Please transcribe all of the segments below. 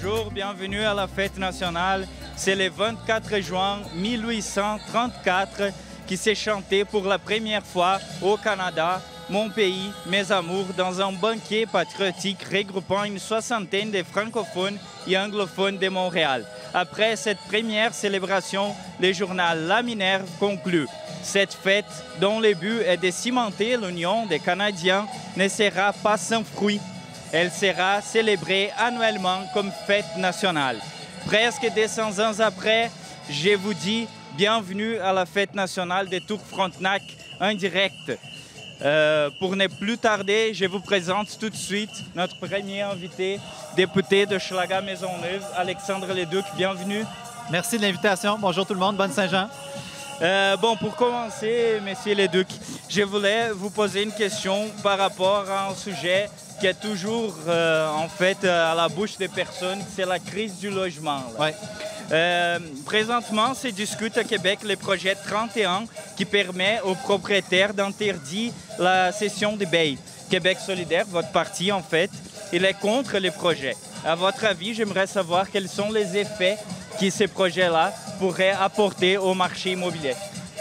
bonjour, bienvenue à la fête nationale. C'est le 24 juin 1834 qui s'est chanté pour la première fois au Canada, mon pays, mes amours, dans un banquet patriotique regroupant une soixantaine de francophones et anglophones de Montréal. Après cette première célébration, le journal La Minerve conclut. Cette fête, dont le but est de cimenter l'union des Canadiens, ne sera pas sans fruit. Elle sera célébrée annuellement comme fête nationale. Presque 200 ans après, je vous dis bienvenue à la fête nationale de Tour-Frontenac en direct. Pour ne plus tarder, je vous présente tout de suite notre premier invité, député de Hochelaga-Maisonneuve, Alexandre Leduc. Bienvenue. Merci de l'invitation. Bonjour tout le monde. Bonne Saint-Jean. Bon, pour commencer, Monsieur Leduc, je voulais vous poser une question par rapport à un sujet qui est toujours en fait à la bouche des personnes, c'est la crise du logement. Ouais. Présentement, se discute à Québec le projet 31 qui permet aux propriétaires d'interdire la cession des baies. Québec solidaire, votre parti en fait, il est contre le projet. À votre avis, j'aimerais savoir quels sont les effets que ces projets-là pourraient apporter au marché immobilier.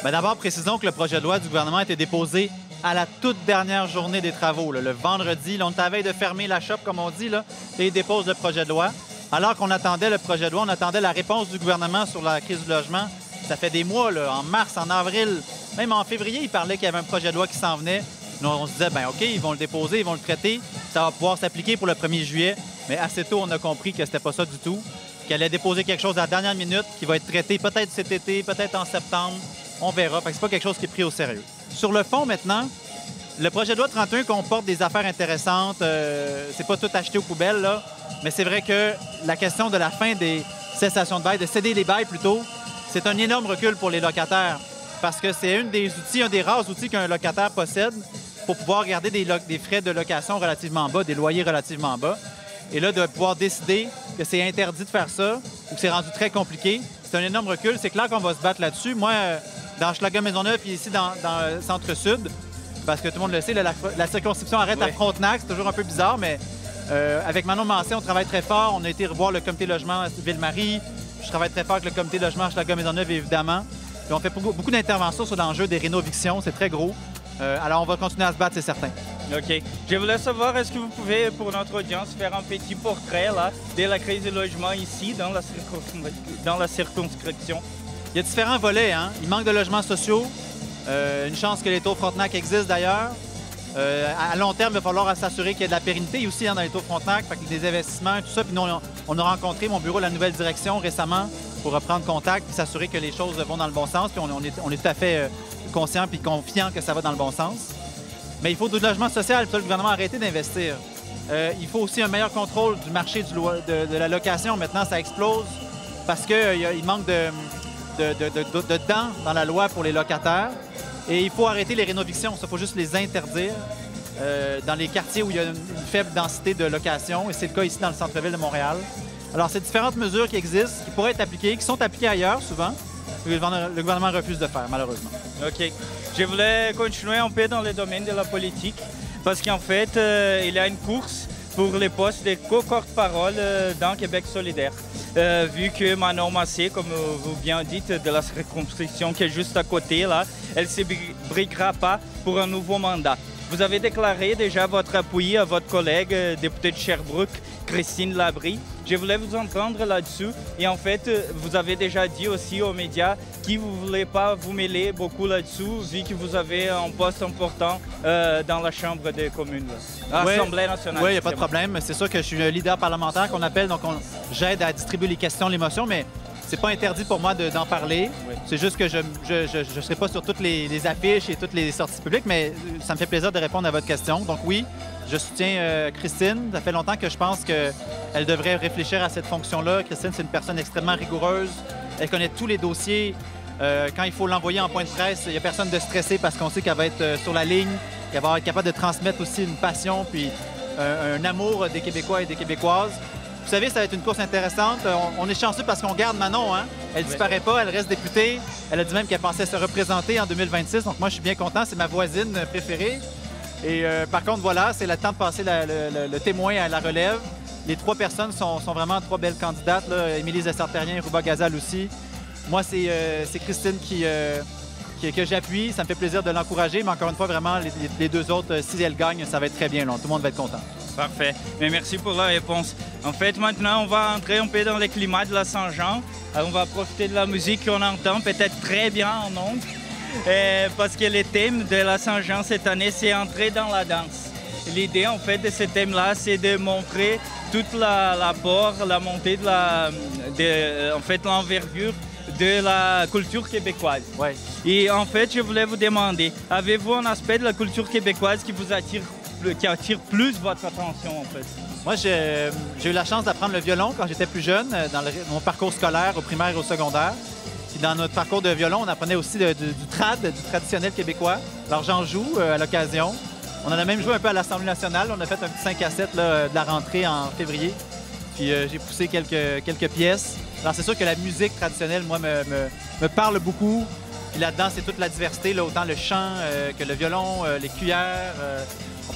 D'abord, précisons que le projet de loi du gouvernement a été déposé à la toute dernière journée des travaux, le vendredi. Là, on est à la veille de fermer la shop, comme on dit, là, et il dépose le projet de loi. Alors qu'on attendait le projet de loi, on attendait la réponse du gouvernement sur la crise du logement. Ça fait des mois, là, en mars, en avril, même en février, il parlait qu'il y avait un projet de loi qui s'en venait. Nous, on se disait, bien OK, ils vont le déposer, ils vont le traiter, ça va pouvoir s'appliquer pour le 1er juillet. Mais assez tôt, on a compris que c'était pas ça du tout, qu'il allait déposer quelque chose à la dernière minute, qui va être traité peut-être cet été, peut-être en septembre. On verra. Fait que c'est pas quelque chose qui est pris au sérieux. Sur le fond, maintenant, le projet de loi 31 comporte des affaires intéressantes. C'est pas tout acheté aux poubelles, là. Mais c'est vrai que la question de la fin des cessations de bail, de céder les bails plutôt, c'est un énorme recul pour les locataires. Parce que c'est un des rares outils qu'un locataire possède pour pouvoir garder des frais de location relativement bas, des loyers relativement bas. Et là, de pouvoir décider que c'est interdit de faire ça ou que c'est rendu très compliqué, c'est un énorme recul. C'est clair qu'on va se battre là-dessus. Moi, dans Hochelaga-Maisonneuve et ici dans le centre-sud, parce que tout le monde le sait, la circonscription arrête à Frontenac. C'est toujours un peu bizarre, mais avec Manon Mancé, on travaille très fort. On a été revoir le comité logement Ville-Marie. Je travaille très fort avec le comité logement Hochelaga-Maisonneuve, évidemment. Puis on fait beaucoup d'interventions sur l'enjeu des rénovictions. C'est très gros. Alors, on va continuer à se battre, c'est certain. OK. Je voulais savoir, est-ce que vous pouvez, pour notre audience, faire un petit portrait là, de la crise du logement ici, dans la circonscription? Il y a différents volets. Hein? Il manque de logements sociaux. Une chance que les taux Frontenac existent d'ailleurs. À long terme, il va falloir s'assurer qu'il y ait de la pérennité aussi dans les taux Frontenac, fait que des investissements, tout ça. Puis nous, on a rencontré mon bureau, la nouvelle direction récemment, pour reprendre contact et s'assurer que les choses vont dans le bon sens. Puis on est tout à fait conscient et confiant que ça va dans le bon sens. Mais il faut du logement social, puis le gouvernement a arrêté d'investir. Il faut aussi un meilleur contrôle du marché de la location. Maintenant, ça explose parce qu'il manque de dents dans la loi pour les locataires. Et il faut arrêter les rénovictions. Il faut juste les interdire dans les quartiers où il y a une faible densité de location. Et c'est le cas ici dans le centre-ville de Montréal. Alors, c'est différentes mesures qui existent, qui pourraient être appliquées, qui sont appliquées ailleurs souvent. Le gouvernement refuse de faire, malheureusement. OK. Je voulais continuer un peu dans le domaine de la politique parce qu'en fait, il y a une course pour les postes de co-porte-parole dans Québec solidaire. Vu que Manon Mancé, comme vous bien dites, de la circonscription qui est juste à côté, là, elle ne se briguera pas pour un nouveau mandat. Vous avez déclaré déjà votre appui à votre collègue députée de Sherbrooke, Christine Labrie. Je voulais vous entendre là-dessus. Et en fait, vous avez déjà dit aussi aux médias que vous ne voulez pas vous mêler beaucoup là-dessous, vu que vous avez un poste important dans la Chambre des communes, l'Assemblée nationale. Oui, il n'y a pas de problème. C'est sûr que je suis le leader parlementaire qu'on appelle, donc j'aide à distribuer les questions, les motions, mais c'est pas interdit pour moi d'en parler. Oui. C'est juste que je ne serai pas sur toutes les affiches et toutes les sorties publiques, mais ça me fait plaisir de répondre à votre question. Donc oui, je soutiens Christine. Ça fait longtemps que je pense qu'elle devrait réfléchir à cette fonction-là. Christine, c'est une personne extrêmement rigoureuse. Elle connaît tous les dossiers. Quand il faut l'envoyer en point de presse, il n'y a personne de stressé parce qu'on sait qu'elle va être sur la ligne, qu'elle va être capable de transmettre aussi une passion puis un amour des Québécois et des Québécoises. Vous savez, ça va être une course intéressante. On est chanceux parce qu'on garde Manon. Hein? Elle ne disparaît pas, elle reste députée. Elle a dit même qu'elle pensait se représenter en 2026. Donc moi, je suis bien content. C'est ma voisine préférée. Et par contre, voilà, c'est le temps de passer le témoin à la relève. Les 3 personnes sont vraiment 3 belles candidates. Là. Émilie Zessartérien et Rouba Gazal aussi. Moi, c'est Christine que j'appuie. Ça me fait plaisir de l'encourager. Mais encore une fois, vraiment, les 2 autres, si elles gagnent, ça va être très bien. Là. Tout le monde va être content. Parfait. Mais merci pour la réponse. En fait, maintenant, on va entrer un peu dans le climat de la Saint-Jean. On va profiter de la musique qu'on entend peut-être très bien en ondes. Parce que le thème de la Saint-Jean cette année, c'est entrer dans la danse. L'idée, en fait, de ce thème-là, c'est de montrer toute l'apport, la montée en fait, l'envergure de la culture québécoise. Ouais. Et en fait, je voulais vous demander, avez-vous un aspect de la culture québécoise qui attire plus votre attention, en fait? Moi, j'ai eu la chance d'apprendre le violon quand j'étais plus jeune, dans mon parcours scolaire au primaire et au secondaire. Puis dans notre parcours de violon, on apprenait aussi du trad, du traditionnel québécois. Alors j'en joue à l'occasion. On en a même joué un peu à l'Assemblée nationale. On a fait un petit 5 à 7 là, de la rentrée en février. Puis j'ai poussé quelques pièces. Alors c'est sûr que la musique traditionnelle, moi, me parle beaucoup. Puis là-dedans, c'est toute la diversité, là, autant le chant que le violon, les cuillères.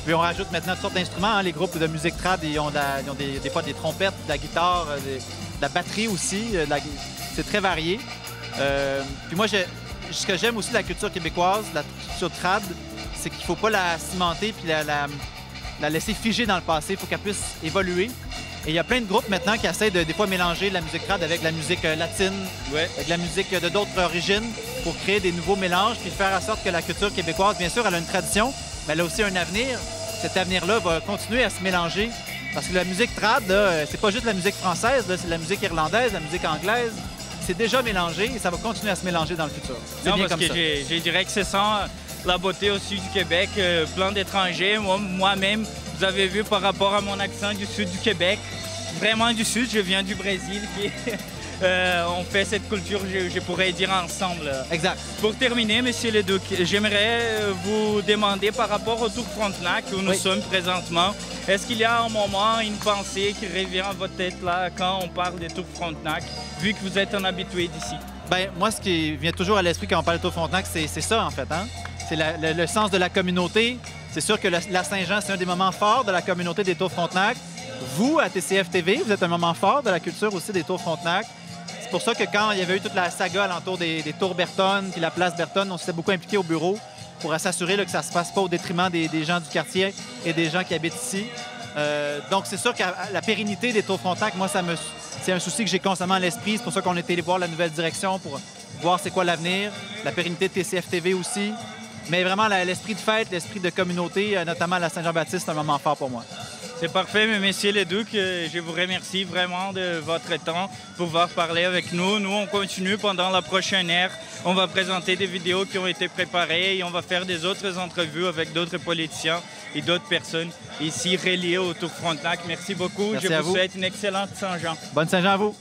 Puis on rajoute maintenant toutes sortes d'instruments. Hein. Les groupes de musique trad, ils ont des fois des trompettes, de la guitare, de la batterie aussi. C'est très varié. Puis moi, ce que j'aime aussi de la culture québécoise, de la culture trad, c'est qu'il ne faut pas la cimenter puis la laisser figer dans le passé. Il faut qu'elle puisse évoluer. Et il y a plein de groupes maintenant qui essaient de, des fois, mélanger la musique trad avec la musique latine, avec la musique de d'autres origines pour créer des nouveaux mélanges puis faire en sorte que la culture québécoise, bien sûr, elle a une tradition, mais elle a aussi un avenir. Cet avenir-là va continuer à se mélanger. Parce que la musique trad, c'est pas juste la musique française, c'est la musique irlandaise, la musique anglaise. C'est déjà mélangé et ça va continuer à se mélanger dans le futur. C'est bien comme ça. Je dirais que c'est ça la beauté aussi du Québec. Plein d'étrangers, moi-même, vous avez vu par rapport à mon accent du sud du Québec, vraiment du sud, je viens du Brésil. On fait cette culture, je pourrais dire, ensemble. Exact. Pour terminer, Monsieur Leduc, j'aimerais vous demander par rapport au Tour Frontenac où nous sommes présentement, est-ce qu'il y a un moment, une pensée qui revient à votre tête là quand on parle de Tour Frontenac, vu que vous êtes un habitué d'ici? Bien, moi, ce qui vient toujours à l'esprit quand on parle de Tour Frontenac, c'est ça, en fait. Hein? C'est le sens de la communauté. C'est sûr que la Saint-Jean, c'est un des moments forts de la communauté des Tours Frontenac. Vous, à TCF TV, vous êtes un moment fort de la culture aussi des Tours Frontenac. C'est pour ça que quand il y avait eu toute la saga alentour des Tours Berton puis la place Berton, on s'était beaucoup impliqué au bureau pour s'assurer que ça ne se passe pas au détriment des gens du quartier et des gens qui habitent ici. Donc, c'est sûr que la pérennité des Tours Frontenac, moi, c'est un souci que j'ai constamment à l'esprit. C'est pour ça qu'on est allé voir la nouvelle direction pour voir c'est quoi l'avenir. La pérennité de TCF TV aussi. Mais vraiment, l'esprit de fête, l'esprit de communauté, notamment à la Saint-Jean-Baptiste, c'est un moment fort pour moi. C'est parfait, mais Monsieur Leduc, je vous remercie vraiment de votre temps pour pouvoir parler avec nous. Nous, on continue pendant la prochaine heure. On va présenter des vidéos qui ont été préparées et on va faire des autres entrevues avec d'autres politiciens et d'autres personnes ici reliées au Tour Frontenac. Merci beaucoup. Merci je vous souhaite une excellente Saint-Jean. Bonne Saint-Jean à vous.